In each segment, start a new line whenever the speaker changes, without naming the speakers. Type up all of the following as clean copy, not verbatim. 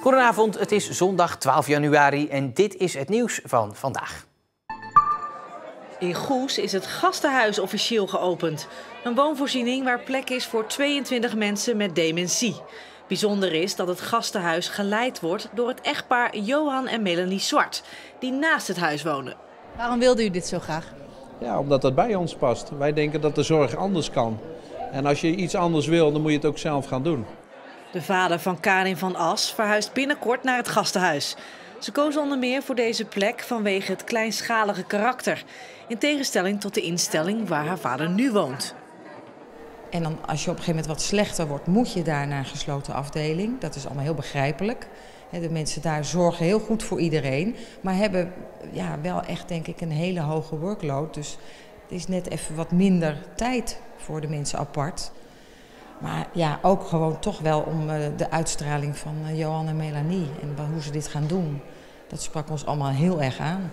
Goedenavond, het is zondag 12 januari en dit is het nieuws van vandaag.
In Goes is het gastenhuis officieel geopend. Een woonvoorziening waar plek is voor 22 mensen met dementie. Bijzonder is dat het gastenhuis geleid wordt door het echtpaar Johan en Melanie Zwart, die naast het huis wonen.
Waarom wilde u dit zo graag?
Ja, omdat dat bij ons past. Wij denken dat de zorg anders kan. En als je iets anders wil, dan moet je het ook zelf gaan doen.
De vader van Karin van As verhuist binnenkort naar het gastenhuis. Ze koos onder meer voor deze plek vanwege het kleinschalige karakter. In tegenstelling tot de instelling waar haar vader nu woont.
En dan als je op een gegeven moment wat slechter wordt, moet je daar naar een gesloten afdeling. Dat is allemaal heel begrijpelijk. De mensen daar zorgen heel goed voor iedereen. Maar hebben wel echt, denk ik, een hele hoge workload. Dus het is net even wat minder tijd voor de mensen apart. Maar ja, ook gewoon toch wel om de uitstraling van Johan en Melanie. En hoe ze dit gaan doen. Dat sprak ons allemaal heel erg aan.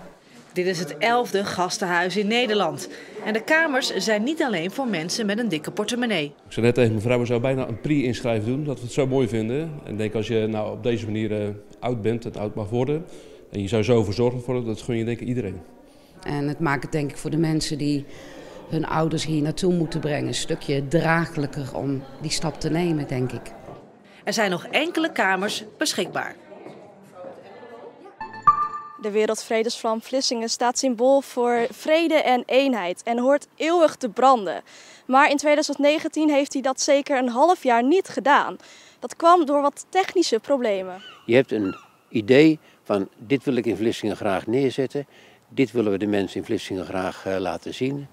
Dit is het 11e gastenhuis in Nederland. En de kamers zijn niet alleen voor mensen met een dikke portemonnee.
Ik zei net tegen mevrouw, we zouden bijna een pre-inschrijf doen, dat we het zo mooi vinden. En ik denk als je nou op deze manier oud bent en oud mag worden, en je zou zo verzorgd worden, dat gun je denk ik iedereen.
En het maakt het denk ik voor de mensen die hun ouders hier naartoe moeten brengen een stukje draaglijker om die stap te nemen, denk ik.
Er zijn nog enkele kamers beschikbaar.
De Wereldvredesvlam Vlissingen staat symbool voor vrede en eenheid en hoort eeuwig te branden. Maar in 2019 heeft hij dat zeker een half jaar niet gedaan. Dat kwam door wat technische problemen.
Je hebt een idee van dit wil ik in Vlissingen graag neerzetten. Dit willen we de mensen in Vlissingen graag laten zien.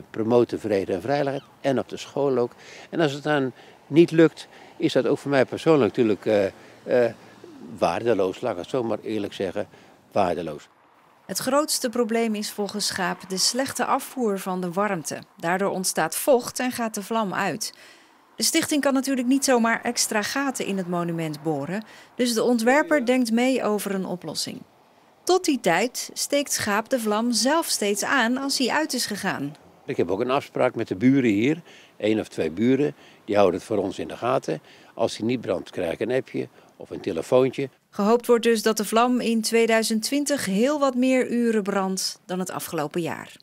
Promoten vrede en veiligheid en op de school ook. En als het dan niet lukt, is dat ook voor mij persoonlijk natuurlijk waardeloos. Laat ik het zo maar eerlijk zeggen. Waardeloos.
Het grootste probleem is volgens Schaap de slechte afvoer van de warmte. Daardoor ontstaat vocht en gaat de vlam uit. De stichting kan natuurlijk niet zomaar extra gaten in het monument boren, dus de ontwerper denkt mee over een oplossing. Tot die tijd steekt Schaap de vlam zelf steeds aan als hij uit is gegaan.
Ik heb ook een afspraak met de buren hier, 1 of 2 buren, die houden het voor ons in de gaten. Als hij niet brandt, krijg ik een appje of een telefoontje.
Gehoopt wordt dus dat de vlam in 2020 heel wat meer uren brandt dan het afgelopen jaar.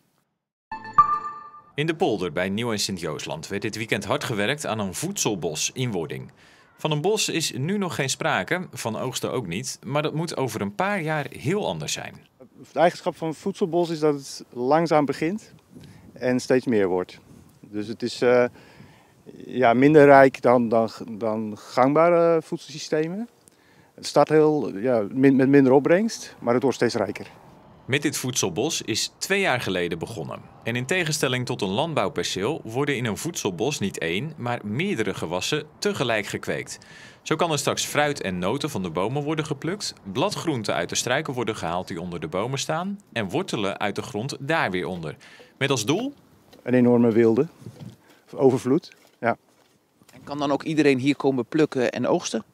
In de polder bij Nieuw- en Sint-Joosland werd dit weekend hard gewerkt aan een voedselbos in wording. Van een bos is nu nog geen sprake, van oogsten ook niet, maar dat moet over een paar jaar heel anders zijn.
De eigenschap van een voedselbos is dat het langzaam begint en steeds meer wordt. Dus het is minder rijk dan gangbare voedselsystemen. Het start met minder opbrengst, maar het wordt steeds rijker.
Met dit voedselbos is 2 jaar geleden begonnen. En in tegenstelling tot een landbouwperceel worden in een voedselbos niet 1, maar meerdere gewassen tegelijk gekweekt. Zo kan er straks fruit en noten van de bomen worden geplukt, bladgroenten uit de struiken worden gehaald die onder de bomen staan en wortelen uit de grond daar weer onder. Met als doel? Een
enorme wilde, overvloed, ja.
En kan dan ook iedereen hier komen plukken en oogsten?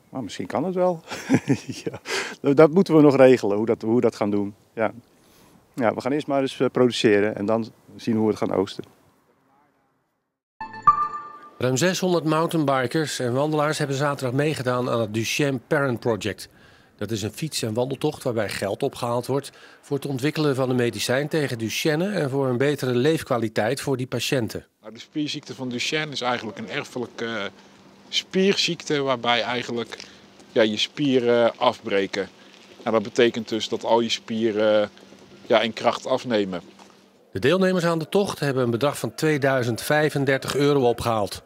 Nou, misschien kan het wel. Ja, dat moeten we nog regelen, hoe we dat gaan doen. Ja. Ja, we gaan eerst maar eens produceren en dan zien hoe we het gaan oogsten.
Ruim 600 mountainbikers en wandelaars hebben zaterdag meegedaan aan het Duchenne Parent Project. Dat is een fiets- en wandeltocht waarbij geld opgehaald wordt voor het ontwikkelen van een medicijn tegen Duchenne en voor een betere leefkwaliteit voor die patiënten.
Nou, de spierziekte van Duchenne is eigenlijk een erfelijke spierziekte waarbij eigenlijk je spieren afbreken. En dat betekent dus dat al je spieren in kracht afnemen.
De deelnemers aan de tocht hebben een bedrag van €2035 opgehaald.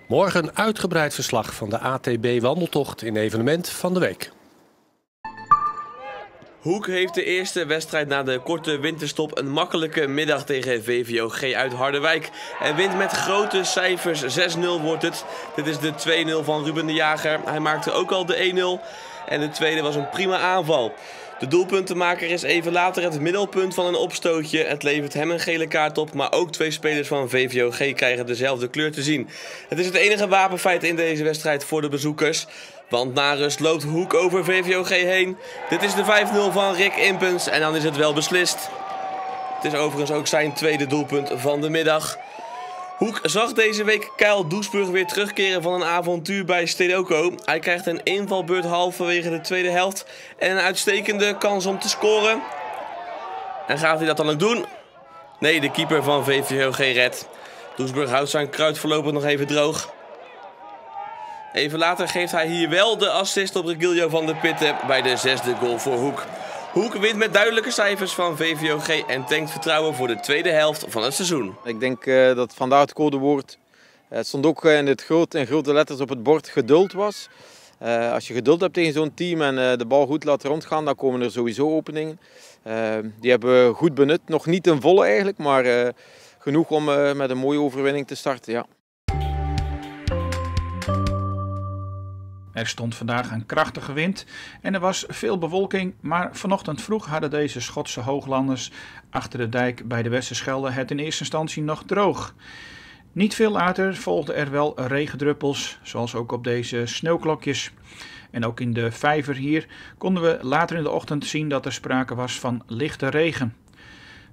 Morgen een uitgebreid verslag van de ATB-wandeltocht in evenement van de week.
Hoek heeft de eerste wedstrijd na de korte winterstop een makkelijke middag tegen VVOG uit Harderwijk. En wint met grote cijfers, 6-0 wordt het. Dit is de 2-0 van Ruben de Jager. Hij maakte ook al de 1-0 en de tweede was een prima aanval. De doelpuntenmaker is even later het middelpunt van een opstootje. Het levert hem een gele kaart op, maar ook 2 spelers van VVOG krijgen dezelfde kleur te zien. Het is het enige wapenfeit in deze wedstrijd voor de bezoekers. Want na rust loopt Hoek over VVOG heen. Dit is de 5-0 van Rick Impens en dan is het wel beslist. Het is overigens ook zijn tweede doelpunt van de middag. Hoek zag deze week Kyle Doesburg weer terugkeren van een avontuur bij Stedoco. Hij krijgt een invalbeurt halverwege de tweede helft en een uitstekende kans om te scoren. En gaat hij dat dan ook doen? Nee, de keeper van VVOG redt. Doesburg houdt zijn kruid voorlopig nog even droog. Even later geeft hij hier wel de assist op Regilio van der Pitten bij de 6e goal voor Hoek. Hoek wint met duidelijke cijfers van VVOG en tankt vertrouwen voor de tweede helft van het seizoen.
Ik denk dat vandaag het codewoord, het stond ook in grote letters op het bord, geduld was. Als je geduld hebt tegen zo'n team en de bal goed laat rondgaan, dan komen er sowieso openingen. Die hebben we goed benut, nog niet ten volle eigenlijk, maar genoeg om met een mooie overwinning te starten. Ja.
Er stond vandaag een krachtige wind en er was veel bewolking, maar vanochtend vroeg hadden deze Schotse hooglanders achter de dijk bij de Westerschelde het in eerste instantie nog droog. Niet veel later volgden er wel regendruppels, zoals ook op deze sneeuwklokjes. En ook in de vijver hier konden we later in de ochtend zien dat er sprake was van lichte regen.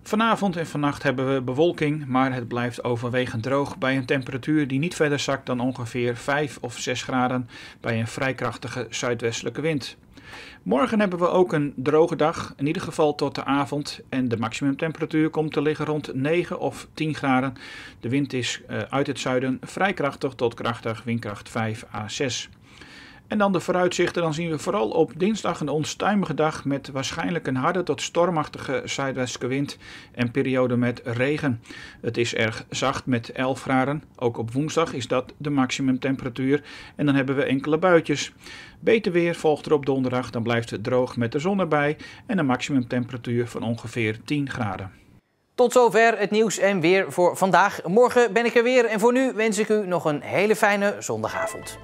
Vanavond en vannacht hebben we bewolking, maar het blijft overwegend droog bij een temperatuur die niet verder zakt dan ongeveer 5 of 6 graden bij een vrij krachtige zuidwestelijke wind. Morgen hebben we ook een droge dag, in ieder geval tot de avond, en de maximumtemperatuur komt te liggen rond 9 of 10 graden. De wind is uit het zuiden vrij krachtig tot krachtig, windkracht 5 à 6. En dan de vooruitzichten, dan zien we vooral op dinsdag een onstuimige dag met waarschijnlijk een harde tot stormachtige zuidwestelijke wind en periode met regen. Het is erg zacht met 11 graden, ook op woensdag is dat de maximumtemperatuur en dan hebben we enkele buitjes. Beter weer volgt er op donderdag, dan blijft het droog met de zon erbij en een maximumtemperatuur van ongeveer 10 graden.
Tot zover het nieuws en weer voor vandaag. Morgen ben ik er weer en voor nu wens ik u nog een hele fijne zondagavond.